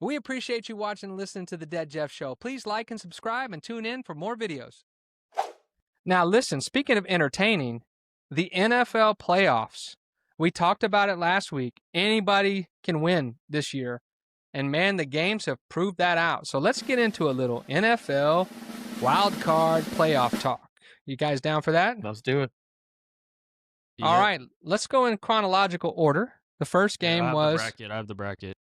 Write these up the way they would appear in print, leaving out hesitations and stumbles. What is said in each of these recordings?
We appreciate you watching and listening to the Dead Jeff Show. Please like and subscribe and tune in for more videos. Now, listen, speaking of entertaining, the NFL playoffs. We talked about it last week. Anybody can win this year. And man, the games have proved that out. So let's get into a little NFL wild card playoff talk. You guys down for that? Let's do it. All right, let's go in chronological order. The first game was I have the bracket.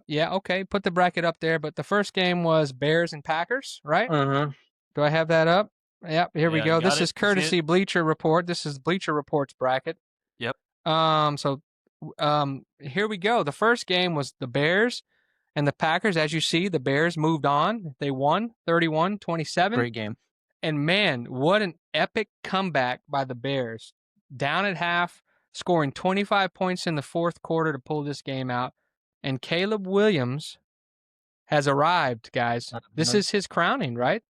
yeah, okay. Put the bracket up there. But the first game was Bears and Packers, right? Do I have that up? Yep, here we go. This is courtesy Bleacher Report. This is Bleacher Report's bracket. Yep. So here we go. The first game was the Bears and the Packers. As you see, the Bears moved on. They won 31-27. Great game. And man, what an epic comeback by the Bears. Down at half, scoring 25 points in the fourth quarter to pull this game out. And Caleb Williams has arrived, guys. This is his crowning, right?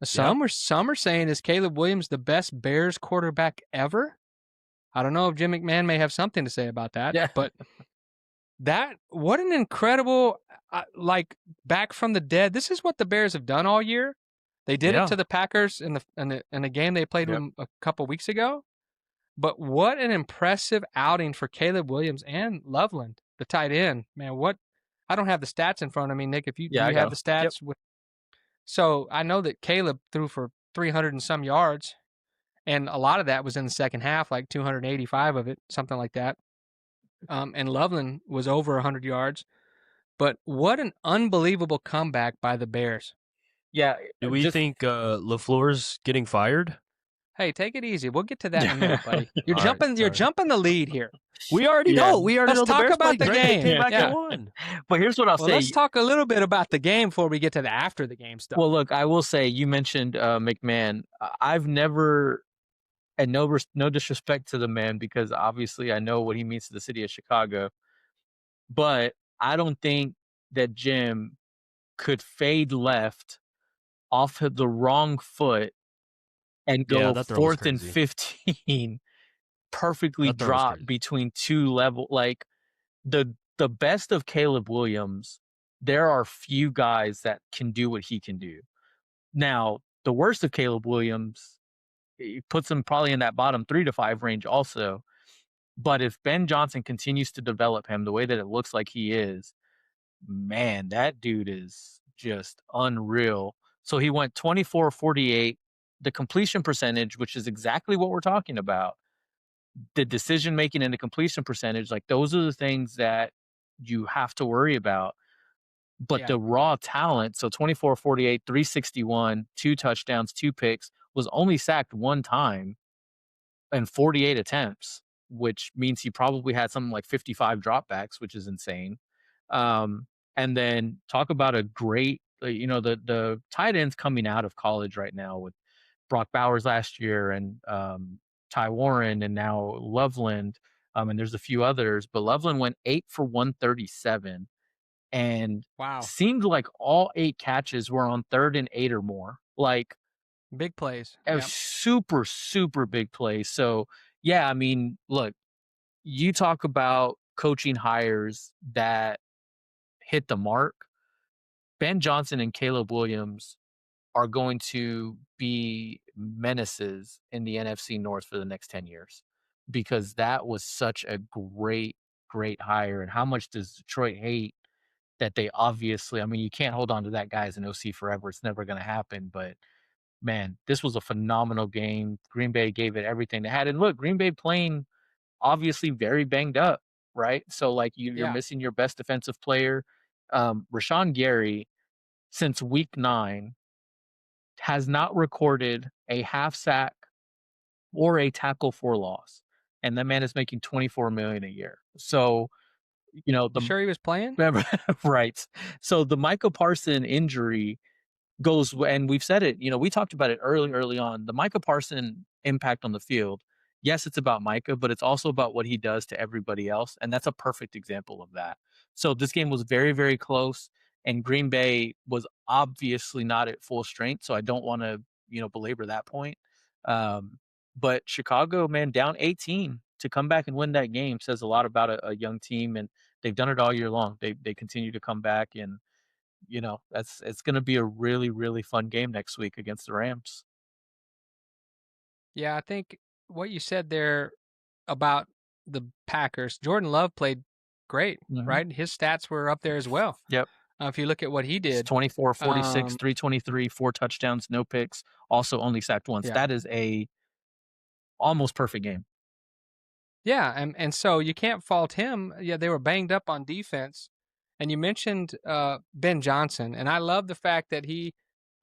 Some are saying, is Caleb Williams the best Bears quarterback ever? I don't know if Jim McMahon may have something to say about that. Yeah. But what an incredible, back from the dead. This is what the Bears have done all year. They did it to the Packers in the game they played them a couple weeks ago. But what an impressive outing for Caleb Williams and Loveland, the tight end. Man, I don't have the stats in front of me, Nick. If you have the stats. So I know that Caleb threw for 300 and some yards, and a lot of that was in the second half, like 285 of it, something like that. And Loveland was over 100 yards. But what an unbelievable comeback by the Bears. Yeah. Do we think LaFleur's getting fired? Hey, take it easy. We'll get to that in a minute, buddy. You're jumping the lead here. We already know. Let's talk about the game. But here's what I'll say. Let's talk a little bit about the game before we get to the after the game stuff. Well, look, I will say, you mentioned McMahon. I've never, and no disrespect to the man, because obviously I know what he means to the city of Chicago, but I don't think that Jim could fade left off of the wrong foot and go 4th and 15 perfectly dropped between two level. Like the best of Caleb Williams, there are few guys that can do what he can do. Now, the worst of Caleb Williams, he puts him probably in that bottom 3 to 5 range also. But if Ben Johnson continues to develop him the way that it looks like he is, man, that dude is just unreal. So he went 24-48. The completion percentage, which is exactly what we're talking about, the decision making and the completion percentage, like those are the things that you have to worry about. But the raw talent, so 24-48, 361, 2 touchdowns, 2 picks, was only sacked 1 time in 48 attempts, which means he probably had something like 55 dropbacks, which is insane. And then talk about a great, the tight ends coming out of college right now with Brock Bowers last year and Ty Warren and now Loveland, and there's a few others, but Loveland went 8 for 137 and seemed like all 8 catches were on 3rd and 8 or more. Like big plays. Super, super big plays. So yeah, I mean, look, you talk about coaching hires that hit the mark. Ben Johnson and Caleb Williams are going to be menaces in the NFC North for the next 10 years, because that was such a great, great hire. And how much does Detroit hate that they obviously, I mean, you can't hold on to that guy as an OC forever. It's never going to happen. But man, this was a phenomenal game. Green Bay gave it everything they had. And look, Green Bay playing obviously very banged up, right? So like you're missing your best defensive player. Rashawn Gary, since week 9, has not recorded a half sack or a tackle for loss, and that man is making $24 million a year. So, sure he was playing, right? So the Micah Parsons injury goes, and we've said it. We talked about it early on. The Micah Parsons impact on the field. Yes, it's about Micah, but it's also about what he does to everybody else, and that's a perfect example of that. So this game was very, very close. And Green Bay was obviously not at full strength, so I don't want to, belabor that point. But Chicago, man, down 18 to come back and win that game says a lot about a young team. And They've done it all year long. They continue to come back, and it's going to be a really really fun game next week against the Rams. Yeah, I think what you said there about the Packers, Jordan Love played great, Hmm. right? His stats were up there as well. Yep. If you look at what he It's did, 24, 46, um, 323, 4 touchdowns, no picks, also only sacked once. yeah, That is a almost perfect game. yeah, and so you can't fault him. Yeah, they were banged up on defense, and you mentioned Ben Johnson, and I love the fact that he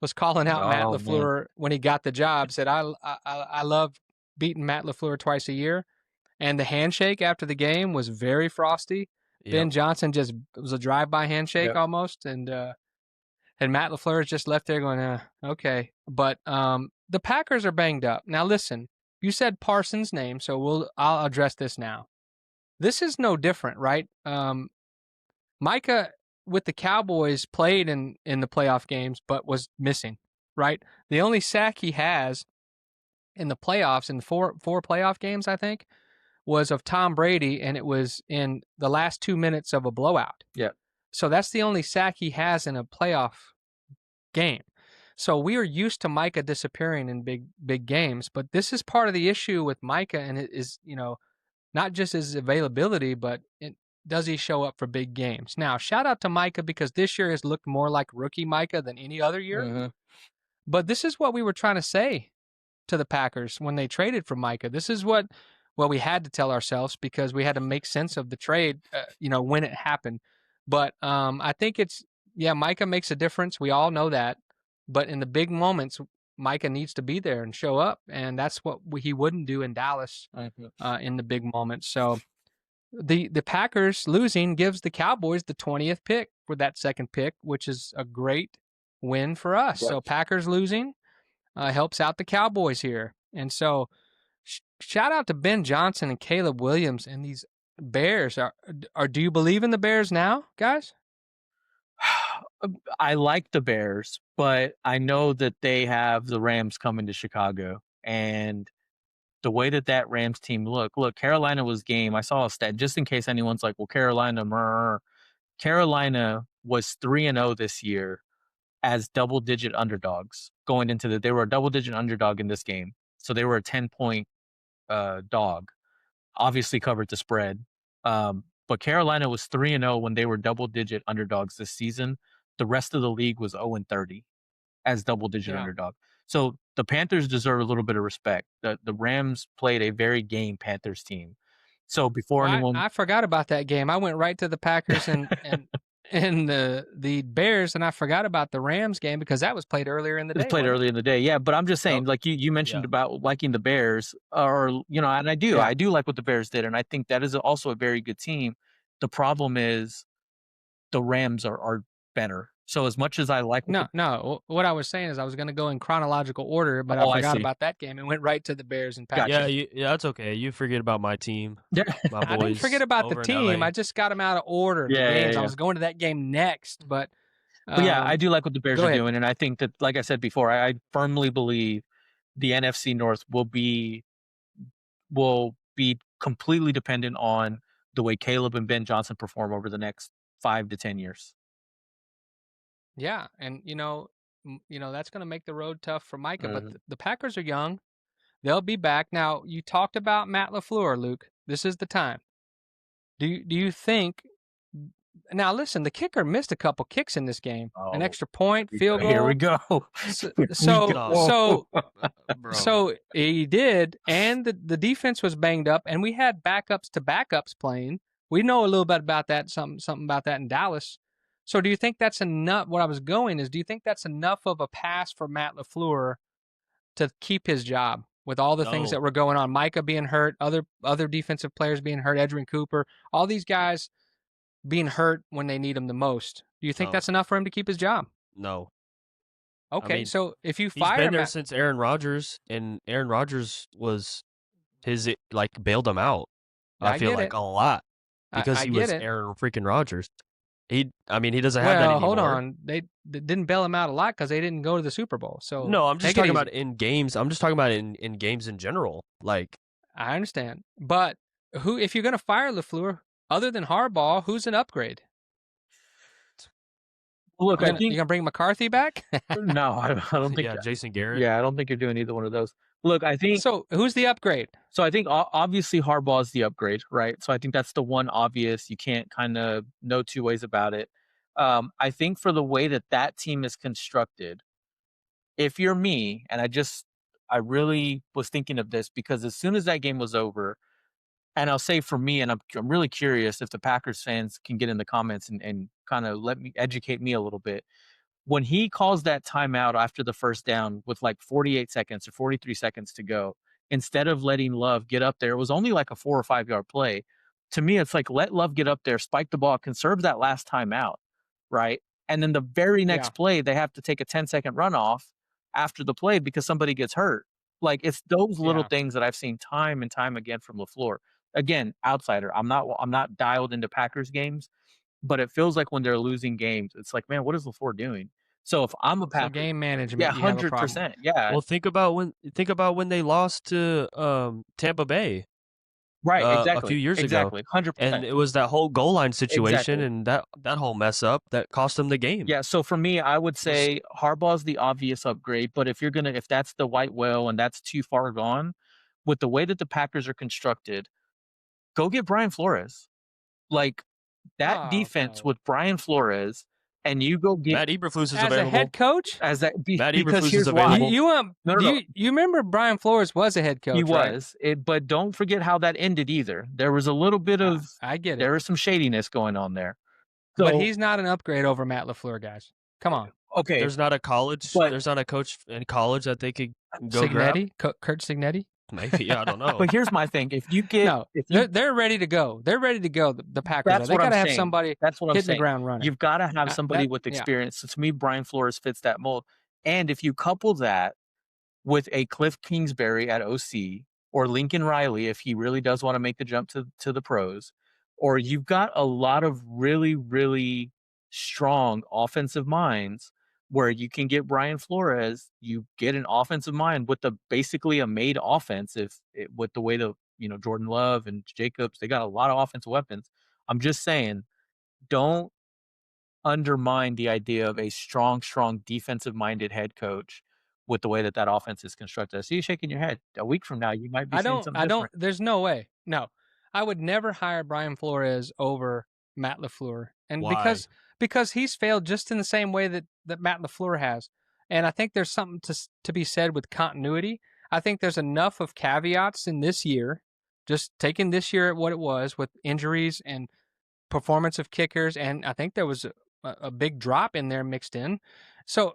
was calling out Matt Oh man. LaFleur when he got the job. Said I love beating Matt LaFleur twice a year. And the handshake after the game was very frosty. Yep. Ben Johnson just it was a drive-by handshake Yep. almost, and Matt LaFleur is just left there going, okay. But the Packers are banged up. Now listen, you said Parsons' name, so I'll address this now. This is no different, right? Micah with the Cowboys played in the playoff games, but was missing, right? The only sack he has in the playoffs in four playoff games, I think, was of Tom Brady, and it was in the last 2 minutes of a blowout. Yeah. So that's the only sack he has in a playoff game. So we are used to Micah disappearing in big games, but this is part of the issue with Micah, and it is not just his availability, but does he show up for big games? Now, shout out to Micah because this year has looked more like rookie Micah than any other year. Mm-hmm. But this is what we were trying to say to the Packers when they traded for Micah. This is what we had to tell ourselves because we had to make sense of the trade, when it happened. But I think Micah makes a difference. We all know that. But in the big moments, Micah needs to be there and show up, and that's what he wouldn't do in Dallas in the big moments. So the Packers losing gives the Cowboys the 20th pick for that second pick, which is a great win for us. Yep. So Packers losing helps out the Cowboys here. And so shout out to Ben Johnson and Caleb Williams and these Bears. Do you believe in the Bears now, guys? I like the Bears, but I know that they have the Rams coming to Chicago, and the way that Rams team look, Carolina was game. I saw a stat just in case anyone's like, well, Carolina was 3-0 this year as double-digit underdogs going into they were a double-digit underdog in this game. So they were a 10-point dog, obviously covered the spread. But Carolina was 3-0 when they were double-digit underdogs this season. The rest of the league was 0-30 as double-digit underdog. So the Panthers deserve a little bit of respect. The Rams played a very game Panthers team. So before anyone, I forgot about that game. I went right to the Packers and the Bears, and I forgot about the Rams game because that was played earlier in the day. It was played earlier in the day, yeah. But I'm just saying, like you mentioned about liking the Bears, and I do like what the Bears did, and I think that is also a very good team. The problem is the Rams are better. So as much as I like no, what I was saying is I was going to go in chronological order, but I forgot about that game and went right to the Bears and Packers. Gotcha. Yeah, that's okay. You forget about my team. Yeah, my boys. I didn't forget about the team. I just got them out of order. The games. I was going to that game next, but yeah, I do like what the Bears are doing, and I think that, like I said before, I firmly believe the NFC North will be completely dependent on the way Caleb and Ben Johnson perform over the next 5 to 10 years. Yeah, and that's going to make the road tough for Micah. But the Packers are young; they'll be back. Now, you talked about Matt LaFleur, Luke. This is the time. Do you think? Now, listen, the kicker missed a couple kicks in this game. An extra point, field goal. Here we go. So he did, and the defense was banged up, and we had backups to backups playing. We know a little bit about that, something about that in Dallas. So do you think that's enough? What I was going is, do you think that's enough of a pass for Matt LaFleur to keep his job with all the things that were going on? Micah being hurt, other defensive players being hurt, Edgerrin Cooper, all these guys being hurt when they need him the most. Do you think that's enough for him to keep his job? No. Okay, I mean, so if you fire him, he's been there since Aaron Rodgers, and Aaron Rodgers was bailed him out. I feel like a lot because he was Aaron freaking Rodgers. He doesn't have that anymore. Hold on. They didn't bail him out a lot because they didn't go to the Super Bowl. So no, I'm just talking about in games. I'm just talking about in games in general. Like I understand, but if you're going to fire LaFleur, other than Harbaugh, who's an upgrade? Look, you're gonna bring McCarthy back? No, I don't think. Yeah, Jason Garrett. Yeah, I don't think you're doing either one of those. Look, I think. So who's the upgrade? So I think obviously Harbaugh is the upgrade, right? So I think that's the one obvious. You can't kind of know two ways about it. I think for the way that team is constructed, if you're me, and I really was thinking of this because as soon as that game was over, and I'll say for me, and I'm really curious if the Packers fans can get in the comments and kind of educate me a little bit. When he calls that timeout after the first down with like 48 seconds or 43 seconds to go, instead of letting Love get up there, it was only like a 4 or 5 yard play. To me, it's like let Love get up there, spike the ball, conserve that last timeout, right? And then the very next play, they have to take a 10-second runoff after the play because somebody gets hurt. Like it's those little things that I've seen time and time again from LaFleur. Again, outsider. I'm not dialed into Packers games, but it feels like when they're losing games, it's like, man, what is LaFleur doing? So if I'm a Packer, game management, yeah, 100%, yeah. Well, think about when they lost to Tampa Bay, right? Exactly, a few years ago, 100%, and it was that whole goal line situation exactly. and that whole mess up that cost them the game. Yeah. So for me, I would say Harbaugh's the obvious upgrade, but if that's the white whale and that's too far gone, with the way that the Packers are constructed, go get Brian Flores. Like that defense with Brian Flores. And you go get Matt Eberflus is as available. a head coach. Matt because Eberflus here's is available. You remember Brian Flores was a head coach? He right? was. But don't forget how that ended either. There was a little bit of. I get it. There was some shadiness going on there. So, but he's not an upgrade over Matt LaFleur, guys. Come on. Okay. There's not a coach in college that they could go Cignetti, grab. Kurt Cignetti. Maybe, yeah, I don't know. But here's my thing: if you get, they're ready to go. They're ready to go. The Packers. They got to have somebody. That's what I'm saying. Hitting the ground running. You've got to have somebody with experience. So to me, Brian Flores fits that mold. And if you couple that with a Cliff Kingsbury at OC or Lincoln Riley, if he really does want to make the jump to the pros, or you've got a lot of really, really strong offensive minds where you can get Brian Flores, you get an offensive mind with basically a made offense. With the way Jordan Love and Jacobs, they got a lot of offensive weapons. I'm just saying, don't undermine the idea of a strong defensive minded head coach with the way that offense is constructed. I see you shaking your head. A week from now, you might be saying something different. There's no way. No, I would never hire Brian Flores over Matt LaFleur, and why? Because he's failed just in the same way that Matt LaFleur has. And I think there's something to be said with continuity. I think there's enough of caveats in this year, just taking this year at what it was with injuries and performance of kickers. And I think there was a big drop in there mixed in. So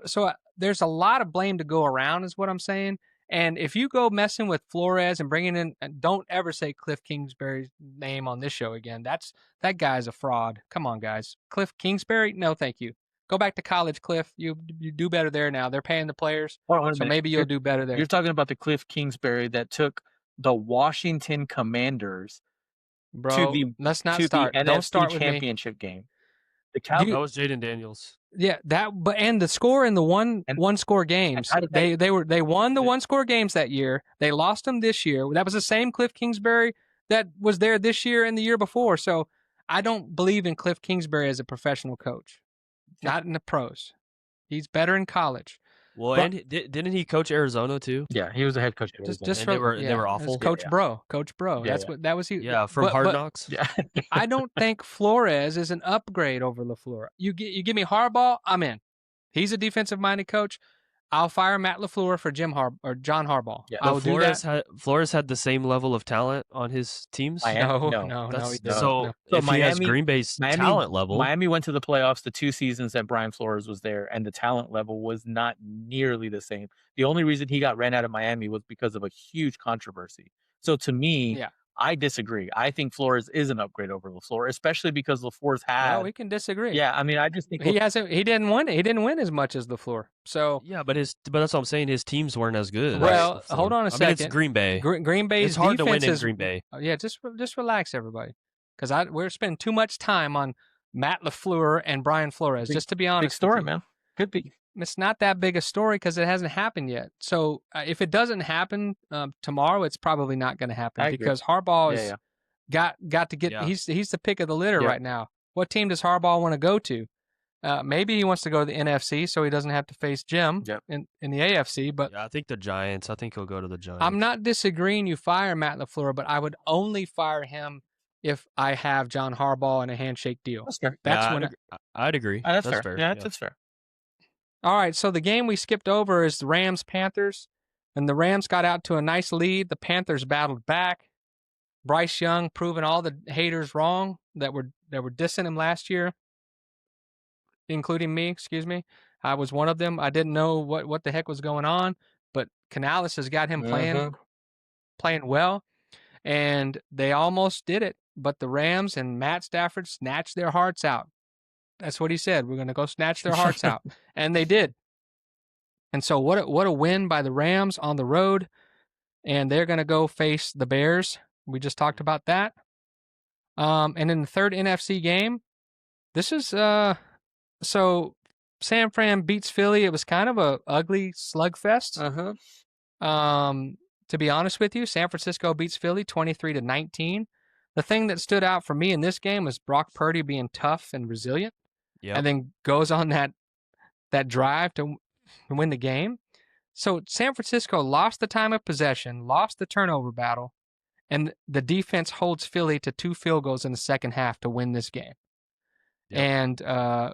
there's a lot of blame to go around is what I'm saying. And if you go messing with Flores and bringing in, don't ever say Cliff Kingsbury's name on this show again. That guy's a fraud. Come on, guys. Cliff Kingsbury? No, thank you. Go back to college, Cliff. You do better there now. They're paying the players, so maybe you'll do better there. You're talking about the Cliff Kingsbury that took the Washington Commanders to the NFC Championship game. That was Jaden Daniels. Yeah, and the score in the one score games. They won the one score games that year. They lost them this year. That was the same Cliff Kingsbury that was there this year and the year before. So I don't believe in Cliff Kingsbury as a professional coach. Not in the pros. He's better in college. Well, and didn't he coach Arizona too? Yeah, he was a head coach at Arizona. They were awful. Coach Bro. Yeah, that was he. Yeah, from Hard Knocks. Yeah. I don't think Flores is an upgrade over LaFleur. You give me Harbaugh, I'm in. He's a defensive-minded coach. I'll fire Matt LaFleur for John Harbaugh. Yeah. I will do that. Flores had the same level of talent on his teams. No. So if he has Green Bay's talent level, Miami went to the playoffs the 2 seasons that Brian Flores was there, and the talent level was not nearly the same. The only reason he got ran out of Miami was because of a huge controversy. So to me, I disagree. I think Flores is an upgrade over LaFleur, especially because LaFleur's had. Well, we can disagree. Yeah, I mean, I just think he didn't win. He didn't win as much as LaFleur. So yeah, but that's what I'm saying. His teams weren't as good. Well, hold on a second. I mean, it's Green Bay. Green Bay's it's hard to win in Green Bay. Bay. Yeah, just relax, everybody, because we're spending too much time on Matt LaFleur and Brian Flores. Just to be honest, big story, man. Could be. It's not that big a story because it hasn't happened yet. So if it doesn't happen tomorrow, it's probably not going to happen because Harbaugh is got to get. Yeah. He's the pick of the litter right now. What team does Harbaugh want to go to? Maybe he wants to go to the NFC so he doesn't have to face Jim in the AFC. But yeah, I think the Giants. I think he'll go to the Giants. I'm not disagreeing you fire Matt LaFleur, but I would only fire him if I have John Harbaugh in a handshake deal. That's fair. I'd agree. That's fair. Yeah, that's fair. All right, so the game we skipped over is the Rams-Panthers, and the Rams got out to a nice lead. The Panthers battled back. Bryce Young proving all the haters wrong that were dissing him last year, including me, excuse me. I was one of them. I didn't know what the heck was going on, but Canales has got him playing well, and they almost did it. But the Rams and Matt Stafford snatched their hearts out. That's what he said. We're going to go snatch their hearts out, and they did. And so what a win by the Rams on the road, and they're going to go face the Bears. We just talked about that. And in the third NFC game, this is so San Fran beats Philly. It was kind of a ugly slugfest. To be honest with you, San Francisco beats Philly 23-19. The thing that stood out for me in this game was Brock Purdy being tough and resilient, and then goes on that drive to win the game. So San Francisco lost the time of possession, lost the turnover battle, and the defense holds Philly to 2 field goals in the second half to win this game. And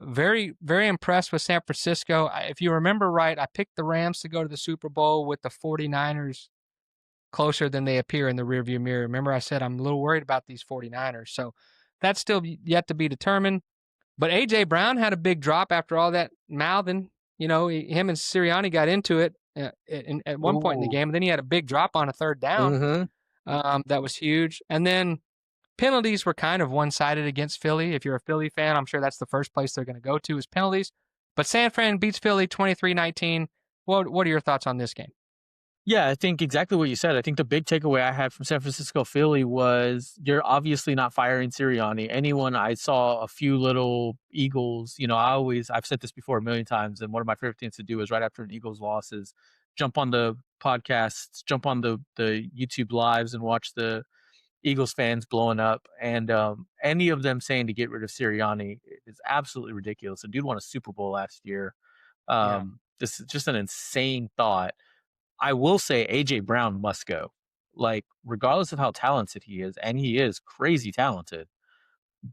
very, very impressed with San Francisco. If you remember right, I picked the Rams to go to the Super Bowl with the 49ers closer than they appear in the rearview mirror. Remember I said I'm a little worried about these 49ers. So that's still yet to be determined. But A.J. Brown had a big drop after all that mouthing. You know, him and Sirianni got into it at one point in the game. And then he had a big drop on a third down. That was huge. And then penalties were kind of one-sided against Philly. If you're a Philly fan, I'm sure that's the first place they're going to go to is penalties. But San Fran beats Philly 23-19. What are your thoughts on this game? Yeah, I think exactly what you said. I think the big takeaway I had from San Francisco Philly was you're obviously not firing Sirianni. I saw a few little Eagles, I've said this before a million times, and one of my favorite things to do is right after an Eagles loss is jump on the podcasts, jump on the YouTube lives and watch the Eagles fans blowing up. And any of them saying to get rid of Sirianni is absolutely ridiculous. The dude won a Super Bowl last year. This is just an insane thought. I will say A.J. Brown must go. Like, regardless of how talented he is, and he is crazy talented,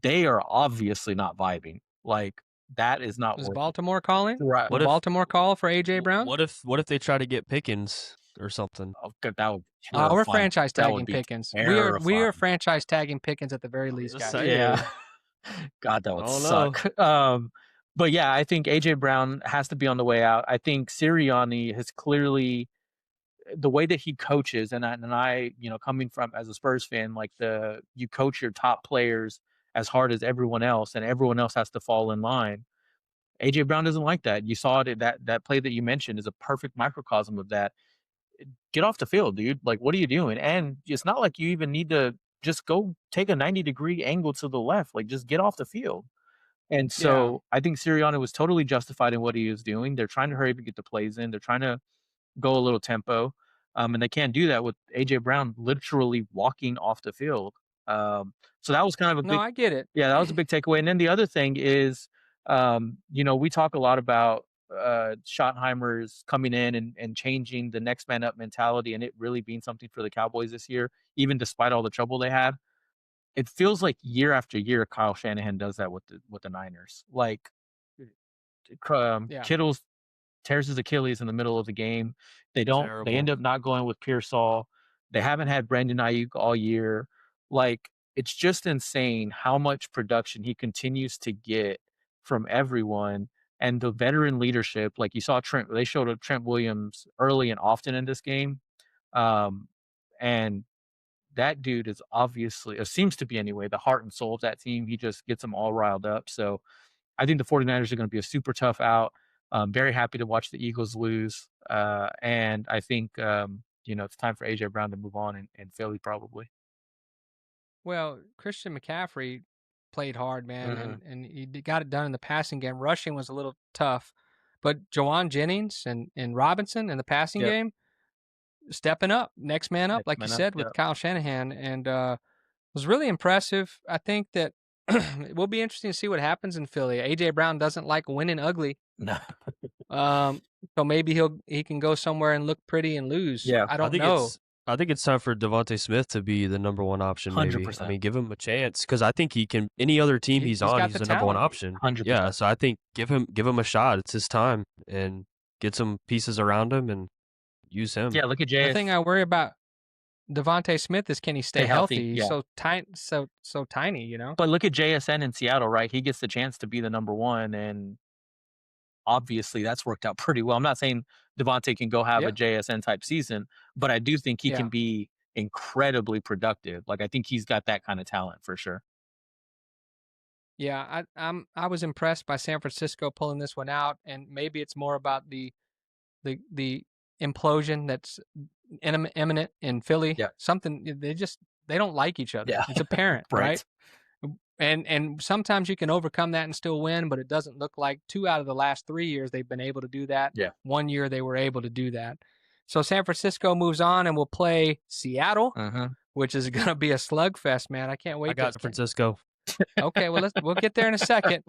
they are obviously not vibing. Like, that is not working. Baltimore calling? Right. What Baltimore call for A.J. Brown? What if they try to get Pickens or something? Oh, that would we're franchise tagging Pickens. We are franchise tagging Pickens at the very least, guys. Yeah. God, that would suck. But yeah, I think A.J. Brown has to be on the way out. I think Sirianni has clearly, the way that he coaches, and I, coming from as a Spurs fan, like you coach your top players as hard as everyone else, and everyone else has to fall in line. A.J. Brown doesn't like that. You saw it. That play that you mentioned is a perfect microcosm of that. Get off the field, dude. Like, what are you doing? And it's not like you even need to just go take a 90-degree angle to the left. Like, just get off the field. And so I think Sirianni was totally justified in what he was doing. They're trying to hurry up and get the plays in. They're trying to go a little tempo. And they can't do that with A.J. Brown literally walking off the field. So that was kind of a big... No, I get it. Yeah, that was a big takeaway. And then the other thing is, we talk a lot about Schottenheimer's coming in and changing the next man up mentality and it really being something for the Cowboys this year, even despite all the trouble they had. It feels like year after year, Kyle Shanahan does that with the Niners. Like, Kittle tears his Achilles in the middle of the game. They end up not going with Pearsall. They haven't had Brandon Ayuk all year. Like, it's just insane how much production he continues to get from everyone. And the veteran leadership, like you saw they showed up Trent Williams early and often in this game. And that dude is obviously, it seems to be anyway, the heart and soul of that team. He just gets them all riled up. So I think the 49ers are going to be a super tough out. I'm very happy to watch the Eagles lose. And I think, it's time for A.J. Brown to move on and Philly probably. Well, Christian McCaffrey played hard, man, and he got it done in the passing game. Rushing was a little tough. But Jawan Jennings and Robinson in the passing game, stepping up, next man up, like you said, with Kyle Shanahan. And was really impressive. I think that it will be interesting to see what happens in Philly. A.J. Brown doesn't like winning ugly. No. So maybe he can go somewhere and look pretty and lose. Yeah. I don't know. I think it's time for Devontae Smith to be the number one option. Maybe 100%. I mean, give him a chance because I think he can. Any other team he's on, he's the number one option. 100%. Yeah, so I think give him a shot. It's his time, and get some pieces around him and use him. Yeah, look at JS. The thing I worry about Devontae Smith is can he stay healthy? He's so tiny, you know. But look at JSN in Seattle, right? He gets the chance to be the number one, and obviously that's worked out pretty well. I'm not saying Devontae can go have a JSN type season, but I do think he can be incredibly productive. Like I think he's got that kind of talent for sure. Yeah, I was impressed by San Francisco pulling this one out, and maybe it's more about the implosion that's imminent in Philly. Yeah. Something they don't like each other. Yeah. It's apparent, right? And sometimes you can overcome that and still win, but it doesn't look like 2 out of the last 3 years they've been able to do that. Yeah. 1 year they were able to do that. So San Francisco moves on and will play Seattle, which is going to be a slugfest, man. I can't wait. I got Francisco. Okay, well we'll get there in a second.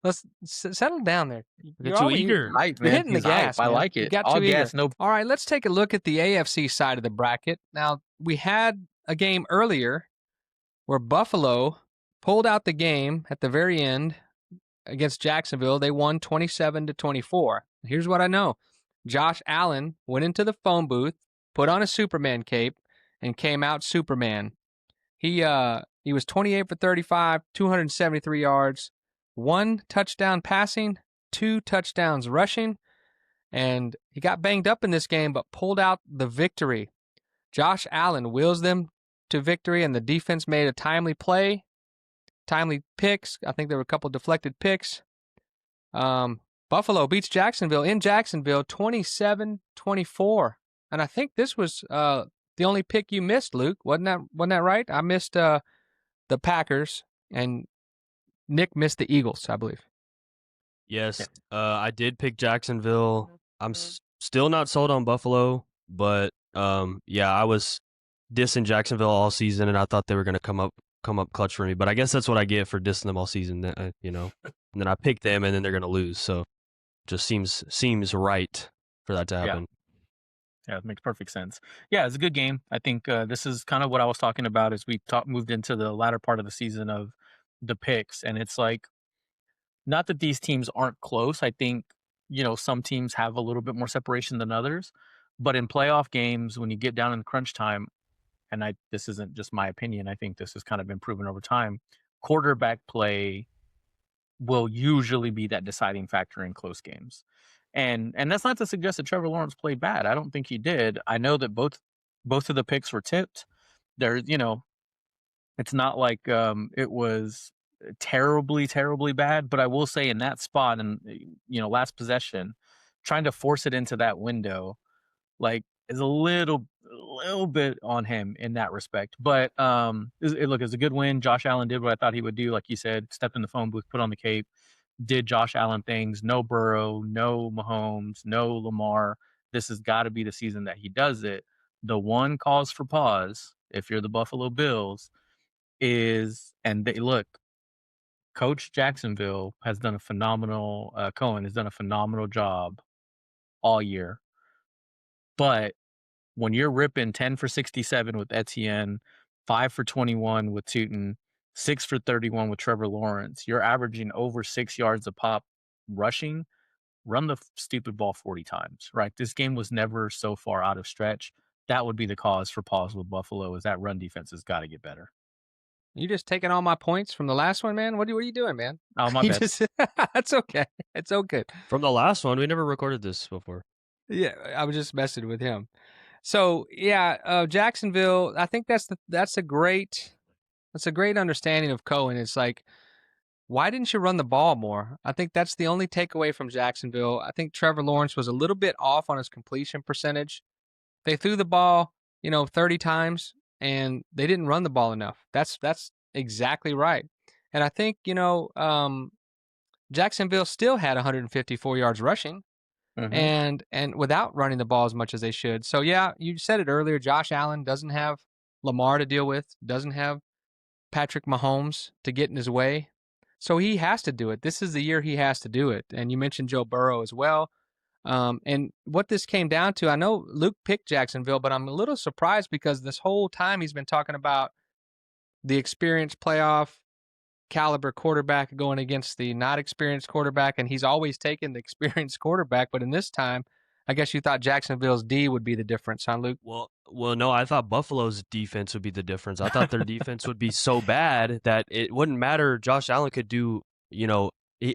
Let's settle down there. You're too eager. You're hitting the gas. I like it. You got all too gas, eager. no. All right, let's take a look at the AFC side of the bracket. Now, we had a game earlier where Buffalo pulled out the game at the very end against Jacksonville. They won 27-24. Here's what I know. Josh Allen went into the phone booth, put on a Superman cape, and came out Superman. He was 28 for 35, 273 yards, 1 touchdown passing, 2 touchdowns rushing, and he got banged up in this game but pulled out the victory. Josh Allen wills them to victory, and the defense made a timely play, timely picks. I think there were a couple deflected picks. Buffalo beats Jacksonville in Jacksonville 27-24. And I think this was the only pick you missed, Luke. Wasn't that right? I missed the Packers, and Nick missed the Eagles, I believe. Yes, I did pick Jacksonville. I'm still not sold on Buffalo, but I was dissing Jacksonville all season, and I thought they were going to come up clutch for me. But I guess that's what I get for dissing them all season, you know. And then I picked them, and then they're going to lose. So it just seems right for that to happen. Yeah, it makes perfect sense. Yeah, it's a good game. I think this is kind of what I was talking about as we moved into the latter part of the season of the picks. And it's like, not that these teams aren't close. I think, some teams have a little bit more separation than others. But in playoff games, when you get down in crunch time, and this isn't just my opinion, I think this has kind of been proven over time, quarterback play will usually be that deciding factor in close games. And that's not to suggest that Trevor Lawrence played bad. I don't think he did. I know that both of the picks were tipped. There's, it's not like it was terribly, terribly bad. But I will say in that spot and, last possession, trying to force it into that window, like, is a little bit on him in that respect. But it was a good win. Josh Allen did what I thought he would do. Like you said, stepped in the phone booth, put on the cape. Did Josh Allen things, no Burrow, no Mahomes, no Lamar. This has got to be the season that he does it. The one cause for pause, if you're the Buffalo Bills, is, and Coach Jacksonville has done a phenomenal, Cohen has done a phenomenal job all year. But when you're ripping 10 for 67 with Etienne, 5 for 21 with Tootin, 6 for 31 with Trevor Lawrence, you're averaging over 6 yards a pop rushing. Run the stupid ball 40 times, right? This game was never so far out of stretch. That would be the cause for pause with Buffalo, is that run defense has got to get better. You just taking all my points from the last one, man? What are you doing, man? Oh, my bad. That's okay. It's okay. From the last one, we never recorded this before. Yeah, I was just messing with him. So, Jacksonville, I think that's a great understanding of Cohen. It's like, why didn't you run the ball more? I think that's the only takeaway from Jacksonville. I think Trevor Lawrence was a little bit off on his completion percentage. They threw the ball, 30 times, and they didn't run the ball enough. That's exactly right. And I think, Jacksonville still had 154 yards rushing. And without running the ball as much as they should. So, yeah, you said it earlier, Josh Allen doesn't have Lamar to deal with, doesn't have Patrick Mahomes to get in his way. So he has to do it. This is the year he has to do it. And you mentioned Joe Burrow as well. And what this came down to, I know Luke picked Jacksonville, but I'm a little surprised because this whole time he's been talking about the experienced playoff caliber quarterback going against the not experienced quarterback, and he's always taken the experienced quarterback. But in this time, I guess you thought Jacksonville's D would be the difference, huh, Luke? Well, no, I thought Buffalo's defense would be the difference. I thought their defense would be so bad that it wouldn't matter. Josh Allen could do, he's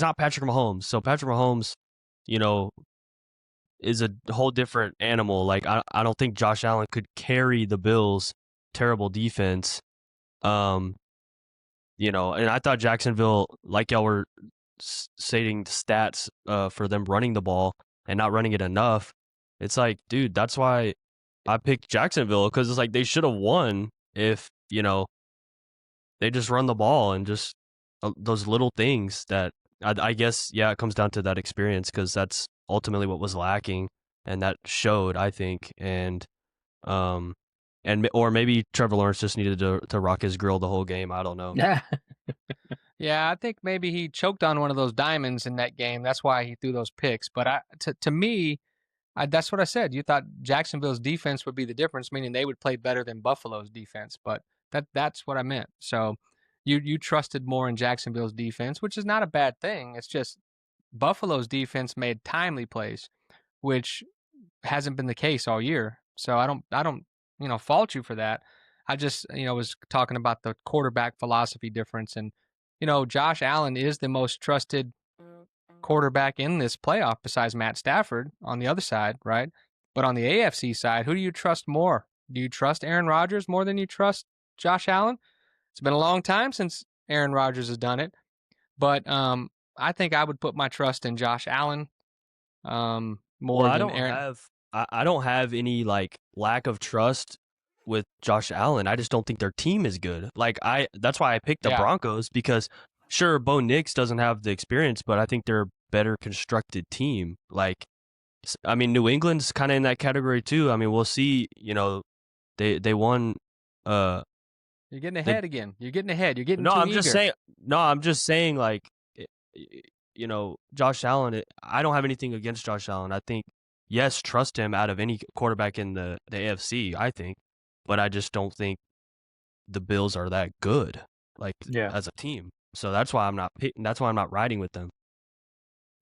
not Patrick Mahomes. So Patrick Mahomes, is a whole different animal. Like, I don't think Josh Allen could carry the Bills' terrible defense. And I thought Jacksonville, like y'all were stating stats for them running the ball and not running it enough. It's like, dude, that's why I picked Jacksonville, because it's like they should have won if, they just run the ball and just those little things that I guess, it comes down to that experience, because that's ultimately what was lacking, and that showed, I think. And or maybe Trevor Lawrence just needed to rock his grill the whole game. I don't know. Yeah. Yeah, I think maybe he choked on one of those diamonds in that game. That's why he threw those picks. But to me, that's what I said. You thought Jacksonville's defense would be the difference, meaning they would play better than Buffalo's defense. But that's what I meant. So you trusted more in Jacksonville's defense, which is not a bad thing. It's just Buffalo's defense made timely plays, which hasn't been the case all year. So I don't fault you for that. I just was talking about the quarterback philosophy difference, and Josh Allen is the most trusted quarterback in this playoff besides Matt Stafford on the other side, right? But on the AFC side, who do you trust more? Do you trust Aaron Rodgers more than you trust Josh Allen? It's been a long time since Aaron Rodgers has done it, but I think I would put my trust in Josh Allen more than Aaron. I don't have any like lack of trust with Josh Allen. I just don't think their team is good. That's why I picked the Broncos, because sure, Bo Nix doesn't have the experience, but I think they're a better constructed team. New England's kind of in that category too. I mean, we'll see. They won. You're getting ahead again. You're getting ahead. You're getting too eager. I'm just saying. Josh Allen. I don't have anything against Josh Allen. I think, yes, trust him out of any quarterback in the AFC, I think. But I just don't think the Bills are that good, as a team. So that's why I'm not riding with them.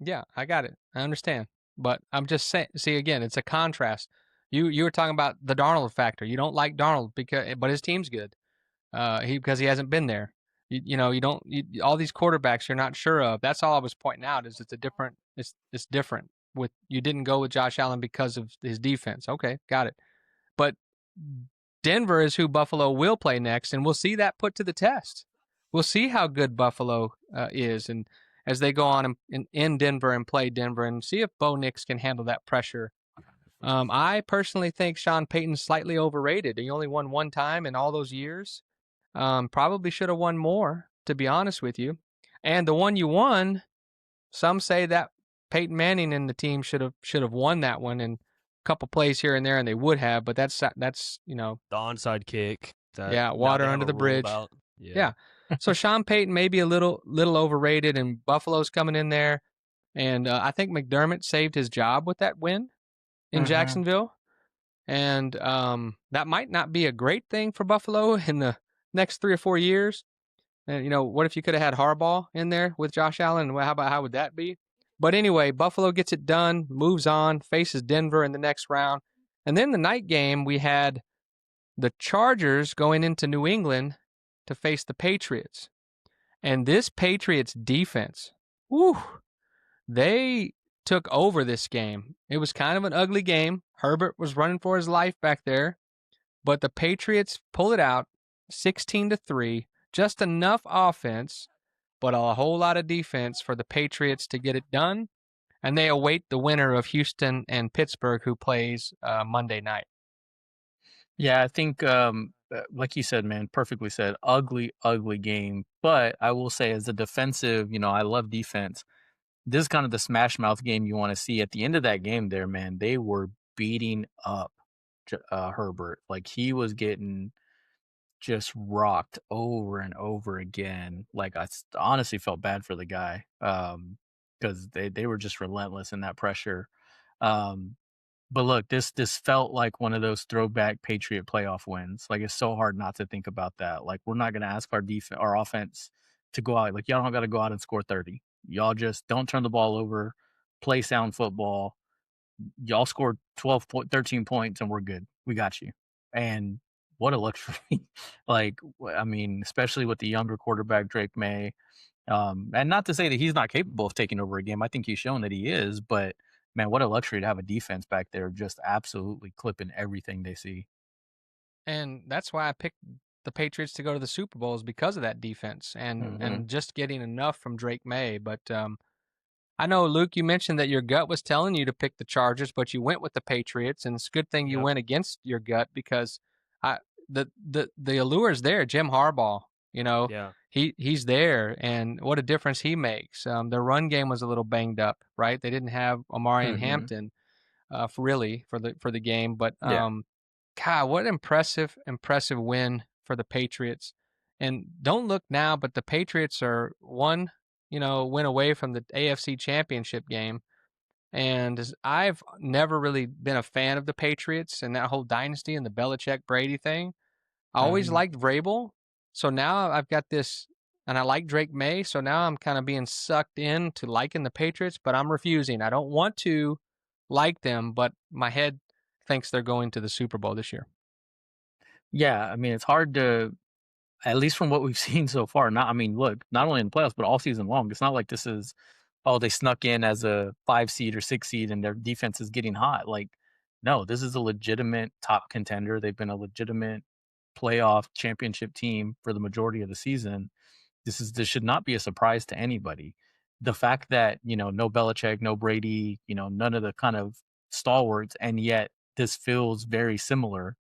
Yeah, I got it. I understand. But I'm just saying, see, again, it's a contrast. You were talking about the Darnold factor. You don't like Darnold but his team's good. Because he hasn't been there. All these quarterbacks you're not sure of. That's all I was pointing out, is it's different. You didn't go with Josh Allen because of his defense. Okay, got it. But Denver is who Buffalo will play next, and we'll see that put to the test. We'll see how good Buffalo is, and as they go on in Denver and play Denver, and see if Bo Nix can handle that pressure. I personally think Sean Payton's slightly overrated. He only won one time in all those years. Probably should have won more, to be honest with you. And the one you won, some say that Peyton Manning and the team should have won that one, and a couple plays here and there, and they would have. But that's the onside kick. Water under the bridge. Yeah. So Sean Payton may be a little overrated, and Buffalo's coming in there, and I think McDermott saved his job with that win in Jacksonville, and that might not be a great thing for Buffalo in the next 3 or 4 years. And what if you could have had Harbaugh in there with Josh Allen? How would that be? But anyway, Buffalo gets it done, moves on, faces Denver in the next round. And then the night game, we had the Chargers going into New England to face the Patriots. And this Patriots defense, they took over this game. It was kind of an ugly game. Herbert was running for his life back there. But the Patriots pull it out 16-3, just enough offense, but a whole lot of defense for the Patriots to get it done. And they await the winner of Houston and Pittsburgh, who plays Monday night. Yeah, I think, like you said, man, perfectly said, ugly, ugly game. But I will say, as a defensive, I love defense. This is kind of the smash mouth game you want to see. At the end of that game there, man, they were beating up Herbert. Like, he was getting just rocked over and over again. Like, honestly felt bad for the guy, because they were just relentless in that pressure. Um, but look, this felt like one of those throwback Patriot playoff wins. Like, it's so hard not to think about that. Like, we're not gonna ask our offense to go out. Like, y'all don't gotta go out and score 30. Y'all just don't turn the ball over, play sound football. Y'all scored 13 points, and we're good. We got you. And what a luxury. Like, I mean, especially with the younger quarterback, Drake May. And not to say that he's not capable of taking over a game. I think he's shown that he is, but man, what a luxury to have a defense back there just absolutely clipping everything they see. And that's why I picked the Patriots to go to the Super Bowl, is because of that defense and just getting enough from Drake May. But I know, Luke, you mentioned that your gut was telling you to pick the Chargers, but you went with the Patriots, and it's a good thing you went against your gut, because the allure is there. Jim Harbaugh, he's there, and what a difference he makes. Their run game was a little banged up, right? They didn't have Amari and Hampton for the game, but God, what an impressive win for the Patriots. And don't look now, but the Patriots are one win away from the AFC Championship game. And I've never really been a fan of the Patriots and that whole dynasty and the Belichick Brady thing. I always liked Vrabel. So now I've got this, and I like Drake May. So now I'm kind of being sucked into liking the Patriots, but I'm refusing. I don't want to like them, but my head thinks they're going to the Super Bowl this year. Yeah, I mean, it's hard to, at least from what we've seen so far. I mean, look, not only in the playoffs, but all season long. It's not like this is, oh, they snuck in as a 5 seed or 6 seed and their defense is getting hot. Like, no, this is a legitimate top contender. They've been a legitimate playoff championship team for the majority of the season. This should not be a surprise to anybody. The fact that, no Belichick, no Brady, none of the kind of stalwarts, and yet this feels very similar.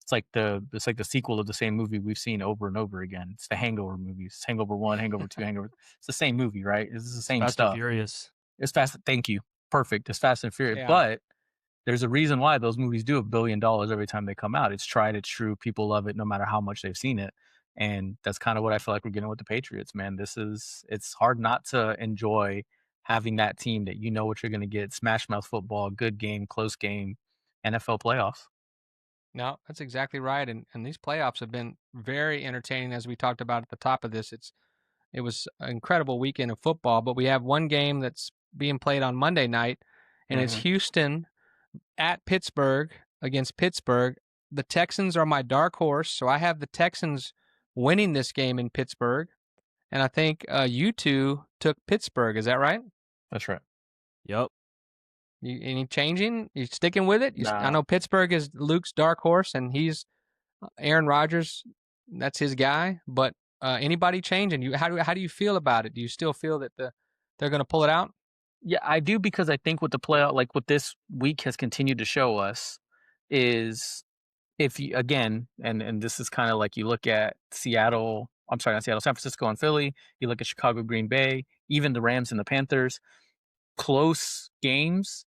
It's like the sequel of the same movie we've seen over and over again. It's the Hangover movies. Hangover 1, Hangover 2, Hangover. It's the same movie, right? It's the same Fast stuff. and Furious. It's fast. Thank you. Perfect. It's Fast and Furious. Yeah. But there's a reason why those movies do $1 billion every time they come out. It's tried, it's true. People love it no matter how much they've seen it. And that's kind of what I feel like we're getting with the Patriots, man. It's hard not to enjoy having that team that you know what you're going to get. Smash mouth football, good game, close game, NFL playoffs. No, that's exactly right. And these playoffs have been very entertaining, as we talked about at the top of this. It was an incredible weekend of football, but we have one game that's being played on Monday night, and it's Houston at Pittsburgh against Pittsburgh. The Texans are my dark horse, so I have the Texans winning this game in Pittsburgh. And I think you two took Pittsburgh. Is that right? That's right. Yep. Any changing? You sticking with it? Nah. I know Pittsburgh is Luke's dark horse, and he's Aaron Rodgers. That's his guy. But anybody changing? How do you feel about it? Do you still feel that they're going to pull it out? Yeah, I do, because I think with the playoff, like what this week has continued to show us, is if you, again, and this is kind of like, you look at Seattle. I'm sorry, not Seattle, San Francisco and Philly. You look at Chicago, Green Bay, even the Rams and the Panthers. Close games.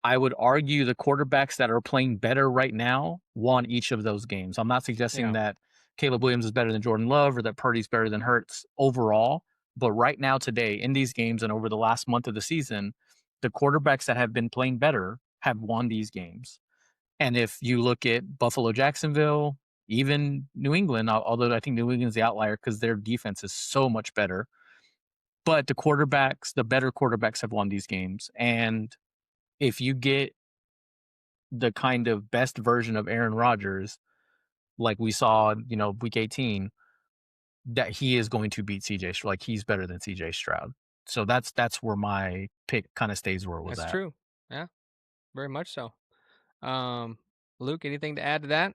I would argue the quarterbacks that are playing better right now won each of those games. I'm not suggesting that Caleb Williams is better than Jordan Love or that Purdy's better than Hurts overall. But right now, today, in these games and over the last month of the season, the quarterbacks that have been playing better have won these games. And if you look at Buffalo, Jacksonville, even New England, although I think New England's the outlier because their defense is so much better. But the better quarterbacks have won these games. And if you get the kind of best version of Aaron Rodgers, like we saw, week 18, that he is going to beat CJ Stroud. Like, he's better than CJ Stroud. So that's where my pick kind of stays where it was at. That's true. Yeah, very much so. Luke, anything to add to that?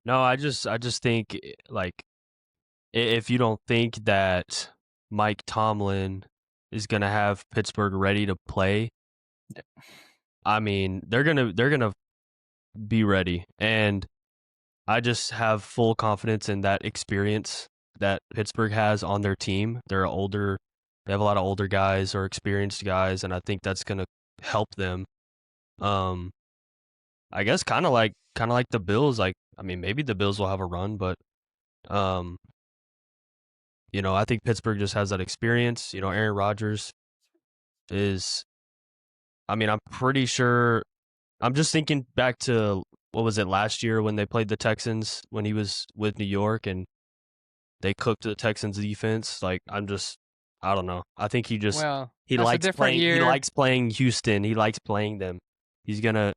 No, I just think, like, if you don't think that Mike Tomlin is gonna have Pittsburgh ready to play, I mean, they're gonna be ready, and I just have full confidence in that experience that Pittsburgh has on their team. They have a lot of older guys or experienced guys, and I think that's gonna help them. I guess kind of like kind of like the Bills. Like, I mean, maybe the Bills will have a run, but I think Pittsburgh just has that experience. Aaron Rodgers is. I mean, I'm pretty sure. I'm just thinking back to what was it last year when they played the Texans when he was with New York and they cooked the Texans defense. Like, I don't know. I think he that's a different year. He likes playing Houston. He likes playing them. He's gonna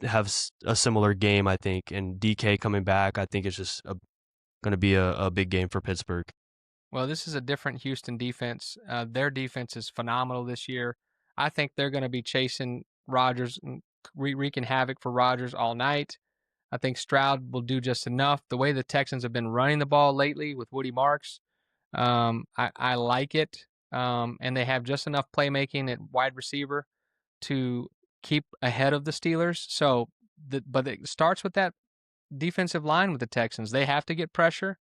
have a similar game, I think. And DK coming back, I think it's just gonna be a big game for Pittsburgh. Well, this is a different Houston defense. Their defense is phenomenal this year. I think they're going to be chasing Rodgers and wreaking havoc for Rodgers all night. I think Stroud will do just enough. The way the Texans have been running the ball lately with Woody Marks, I like it. And they have just enough playmaking at wide receiver to keep ahead of the Steelers. But it starts with that defensive line with the Texans. They have to get pressure.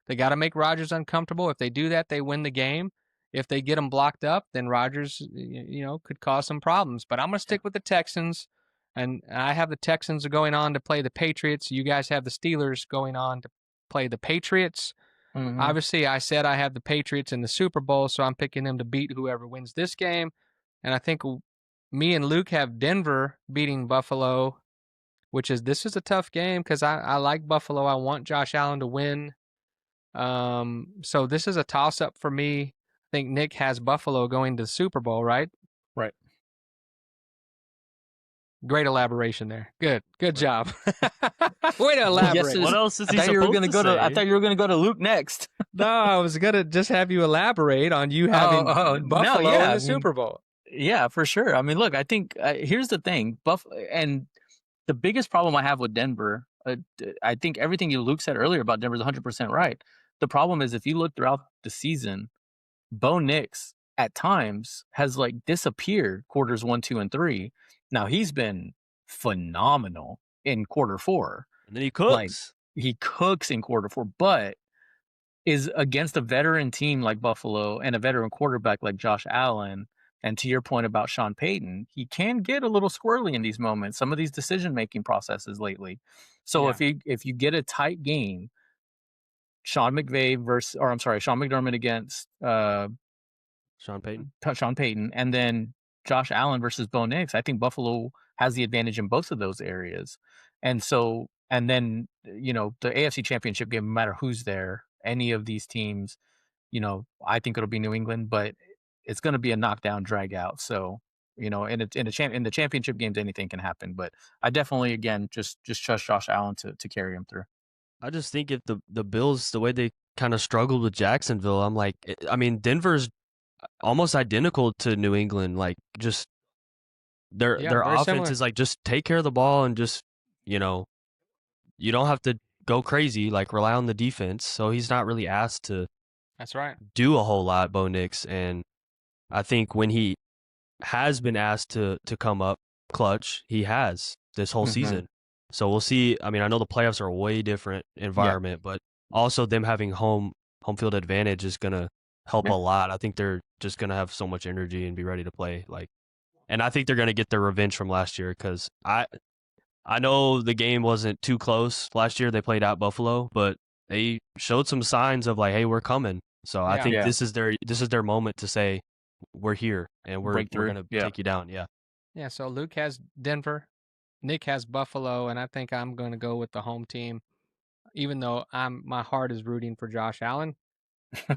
They got to make Rodgers uncomfortable. If they do that, they win the game. If they get them blocked up, then Rodgers, could cause some problems. But I'm going to stick with the Texans, and I have the Texans going on to play the Patriots. You guys have the Steelers going on to play the Patriots. Mm-hmm. Obviously, I said I have the Patriots in the Super Bowl, so I'm picking them to beat whoever wins this game. And I think me and Luke have Denver beating Buffalo, this is a tough game because I like Buffalo. I want Josh Allen to win. So this is a toss-up for me. I think Nick has Buffalo going to the Super Bowl, right? Right. Great elaboration there. Good job. Way to elaborate. What else is he supposed to say? I thought you were going to go to Luke next. No, I was going to just have you elaborate on you having Buffalo in the Super Bowl. Yeah, for sure. I mean, look, I think here's the thing. And the biggest problem I have with Denver, I think everything Luke said earlier about Denver is 100% right. The problem is if you look throughout the season, Bo Nix at times has disappeared quarters 1, 2, and 3. Now he's been phenomenal in quarter 4. And then he cooks. He cooks in quarter 4, but is against a veteran team like Buffalo and a veteran quarterback like Josh Allen. And to your point about Sean Payton, he can get a little squirrely in these moments, some of these decision-making processes lately. So if you get a tight game, Sean McDermott against Sean Payton, and then Josh Allen versus Bo Nix, I think Buffalo has the advantage in both of those areas. And then, the AFC Championship game, no matter who's there, any of these teams, I think it'll be New England, but it's going to be a knockdown drag out. So, in the championship games, anything can happen. But I definitely, again, just trust Josh Allen to carry him through. I just think if the Bills, the way they kind of struggled with Jacksonville, I'm like, I mean, Denver's almost identical to New England. Like, just their offense similar. Is just take care of the ball and just, you don't have to go crazy, rely on the defense. So he's not really asked to That's right. do a whole lot, Bo Nix. And I think when he has been asked to come up clutch, he has this whole season. So we'll see. I mean, I know the playoffs are a way different environment, but also them having home field advantage is going to help a lot. I think they're just going to have so much energy and be ready to play. And I think they're going to get their revenge from last year because I know the game wasn't too close last year. They played out Buffalo, but they showed some signs of hey, we're coming. So I think this is their moment to say we're here and we're going to take you down. Yeah. Yeah. So Luke has Denver. Nick has Buffalo, and I think I'm going to go with the home team, even though my heart is rooting for Josh Allen.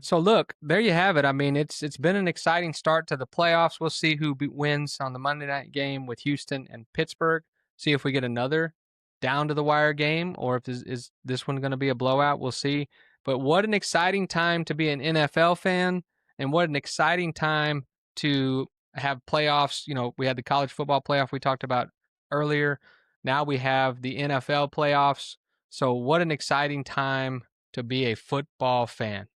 So look, there you have it. I mean, it's been an exciting start to the playoffs. We'll see who wins on the Monday night game with Houston and Pittsburgh. See if we get another down to the wire game, or if is this one going to be a blowout. We'll see. But what an exciting time to be an NFL fan, and what an exciting time to have playoffs. We had the college football playoff we talked about earlier. Now we have the NFL playoffs. So what an exciting time to be a football fan.